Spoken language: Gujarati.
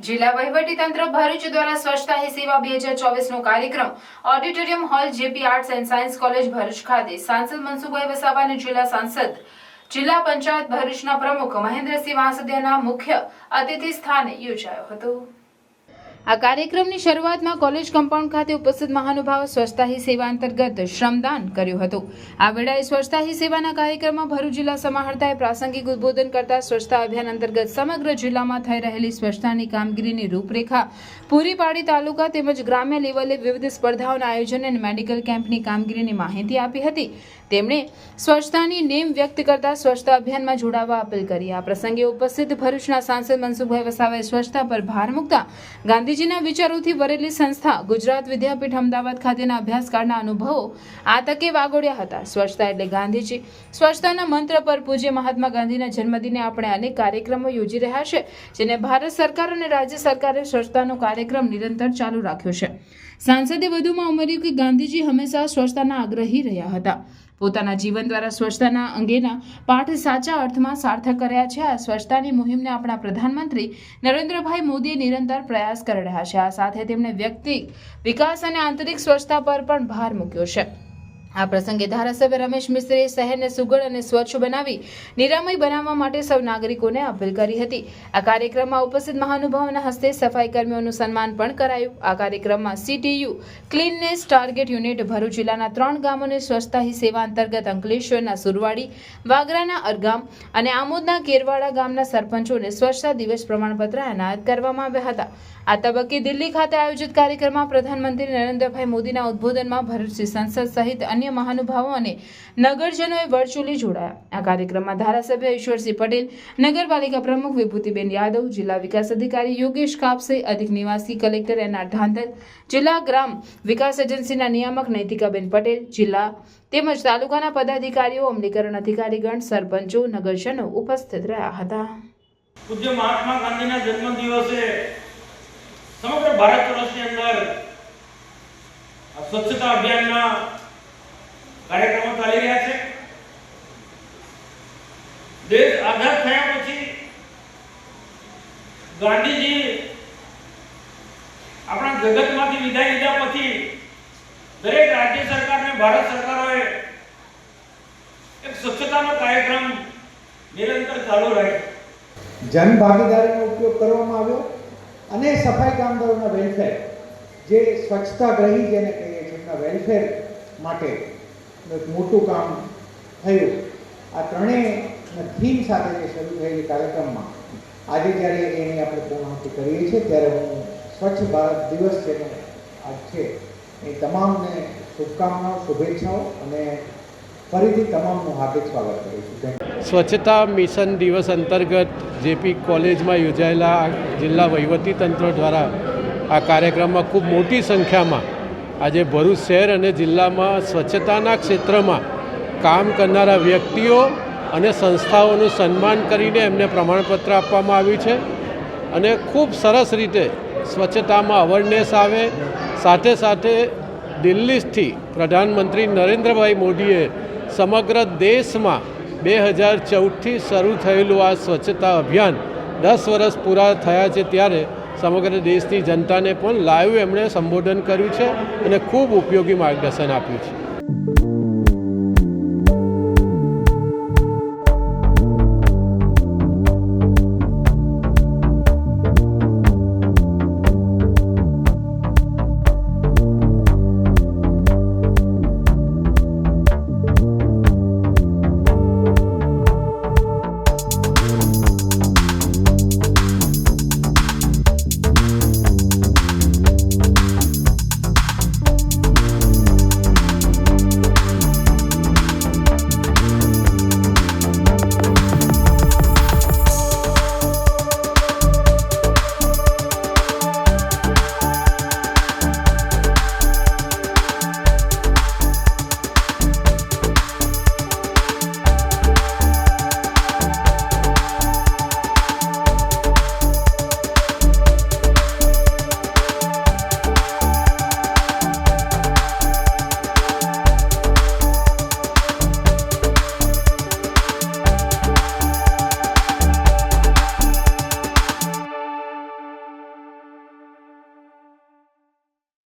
જિલ્લા વહીવટીતંત્ર ભરૂચ દ્વારા સ્વચ્છતા હી સેવા 2024નો કાર્યક્રમ auditorium hall JP arts and science college Bharuch ખાતે સાંસદ મનસુખભાઈ વસાવા અને જિલ્લા સાંસદ જિલ્લા પંચાયત ભરૂચના પ્રમુખ મહેન્દ્રસિંહ વાંસદિયાના મુખ્ય અતિથિ સ્થાને યોજાયો હતો। આ કાર્યક્રમની શરૂઆતમાં કોલેજ કમ્પાઉન્ડ ખાતે ઉપસ્થિત મહાનુભાવો સ્વચ્છતા હી સેવા અંતર્ગત શ્રમદાન કર્યું હતું। આ વેળાએ સ્વચ્છતા હી સેવાના કાર્યક્રમમાં ભરૂચ જિલ્લા સમાહર્તાએ પ્રાસંગિક ઉદ્બોધન કરતા સ્વચ્છતા અભિયાન અંતર્ગત સમગ્ર જિલ્લામાં થઈ રહેલી સ્વચ્છતાની કામગીરીની રૂપરેખા પૂરી પાડી તાલુકા તેમજ ગ્રામ્ય લેવલે વિવિધ સ્પર્ધાઓના આયોજન અને મેડિકલ કેમ્પની કામગીરીની માહિતી આપી હતી। તેમણે સ્વચ્છતાની નેમ વ્યક્ત કરતા સ્વચ્છતા અભિયાનમાં જોડાવા અપીલ કરી। આ પ્રસંગે ઉપસ્થિત ભરૂચના સાંસદ મનસુખભાઈ વસાવાએ સ્વચ્છતા પર ભાર મૂકતા ગાંધીજીના વિચારોથી વરેલી સંસ્થા ગુજરાત વિદ્યાપીઠ અમદાવાદ ખાતેના અભ્યાસકાળના અનુભવો આ તકે વાગોડ્યા હતા। સ્વચ્છતા એટલે ગાંધીજી, સ્વચ્છતાના મંત્ર પર પૂજ્ય મહાત્મા ગાંધીના જન્મદિને આપણે અનેક કાર્યક્રમો યોજી રહ્યા છે, જેને ભારત સરકાર અને રાજ્ય સરકારે સ્વચ્છતાનો કાર્યક્રમ નિરંતર ચાલુ રાખ્યો છે। સાંસદે વધુમાં ઉમેર્યું કે ગાંધીજી હંમેશા સ્વચ્છતાના આગ્રહી રહ્યા હતા। પોતાના જીવન દ્વારા સ્વચ્છતાના અંગેના પાઠ સાચા અર્થમાં સાર્થક કર્યા છે। આ સ્વચ્છતાની મુહિમને આપણા પ્રધાનમંત્રી નરેન્દ્રભાઈ મોદીએ નિરંતર પ્રયાસ કરી રહ્યા છે। આ સાથે તેમણે વ્યક્તિગત વિકાસ અને આંતરિક સ્વચ્છતા પર પણ ભાર મૂક્યો છે। આ પ્રસંગે ધારાસભ્ય રમેશ મિસ્ત્રીએ શહેરને સુઘડ અને સ્વચ્છ બનાવી નિરામય બનાવવા માટે સૌ નાગરિકોને અપીલ કરી હતી। આ કાર્યક્રમમાં ઉપસ્થિત મહાનુભાવોના હસ્તે સફાઈ કર્મીઓનું સન્માન પણ કરાયું। આ કાર્યક્રમમાં CTU cleanness target unit Bharuch જિલ્લાના 3 ગામોને સ્વચ્છતા હી સેવા અંતર્ગત અંકલેશ્વરના સુરવાડી, વાગરાના અરગામ અને આમોદના કેરવાડા ગામના સરપંચોને સ્વચ્છતા દિવસ પ્રમાણપત્ર એનાયત કરવામાં આવ્યા હતા। આ તબક્કે દિલ્હી ખાતે આયોજિત કાર્યક્રમમાં પ્રધાનમંત્રી નરેન્દ્રભાઈ મોદીના ઉદ્બોધનમાં ભરૂચની સંસદ સહિત અન્ય મહાનુભાવો અને નગરજનોએ વર્ચ્યુઅલી જોડાયા। આ કાર્યક્રમમાં ધારાસભ્ય ઈશ્વરસિંહ પટેલ, નગરપાલિકા પ્રમુખ વિભૂતિબેન યાદવ, જિલ્લા વિકાસ અધિકારી યોગેશ કાપસે, અધિક નિવાસી કલેક્ટર NR ધાંધલ, જિલ્લા ગ્રામ વિકાસ એજન્સીના નિયામક નૈતિકાબેન પટેલ, જિલ્લા તેમજ તાલુકાના પદાધિકારીઓ, અમલીકરણ અધિકારીગણ, સરપંચો, નગરજનો ઉપસ્થિત રહ્યા હતા। પૂજ્ય મહાત્મા ગાંધીના જન્મદિવસે સમગ્ર ભારત વર્ષની અંદર સ્વચ્છતા અભિયાનના કાર્યક્રમો ચાલી રહ્યા છે। દેશ આઝાદ થયા પછી ગાંધીજી આપણા જગતમાંથી વિદાય લીધા પછી દરેક રાજ્ય સરકાર અને ભારત સરકારોએ એક સ્વચ્છતાનો કાર્યક્રમ નિરંતર ચાલુ રાખ્યો। જન ભાગીદારીનો ઉપયોગ કરવામાં આવ્યો અને સફાઈ કામદારોના વેલફેર, જે સ્વચ્છતાગ્રહી જેને કહીએ છીએ, એમના વેલફેર માટે એક મોટું કામ થયું। આ ત્રણેય થીમ સાથે જે શરૂ થયેલી કાર્યક્રમમાં આજે જ્યારે એની આપણે પૂર્ણાહુતિ કરીએ છીએ ત્યારે હું સ્વચ્છ ભારત દિવસ જેનો આજ છે એ તમામને શુભકામનાઓ, શુભેચ્છાઓ અને ફરીથી તમામનું હાર્દિક સ્વાગત કરું છું। સ્વચ્છતા મિશન દિવસ અંતર્ગત જેપી કોલેજમાં યોજાયેલા જિલ્લા વહીવટીતંત્ર દ્વારા આ કાર્યક્રમમાં ખૂબ મોટી સંખ્યામાં આજે ભરૂચ શહેર અને જિલ્લામાં સ્વચ્છતાના ક્ષેત્રમાં કામ કરનારા વ્યક્તિઓ અને સંસ્થાઓનું સન્માન કરીને એમને પ્રમાણપત્ર આપવામાં આવ્યું છે અને ખૂબ સરસ રીતે સ્વચ્છતામાં અવેરનેસ આવે। સાથે સાથે દિલ્હીથી પ્રધાનમંત્રી નરેન્દ્રભાઈ મોદીએ સમગ્ર દેશમાં 2014થી શરૂ થયેલું આ સ્વચ્છતા અભિયાન 10 વર્ષ પૂરા થયા છે ત્યારે સમગ્ર દેશની જનતાને પણ લાઈવ એમણે સંબોધન કર્યું છે અને ખૂબ ઉપયોગી માર્ગદર્શન આપ્યું છે।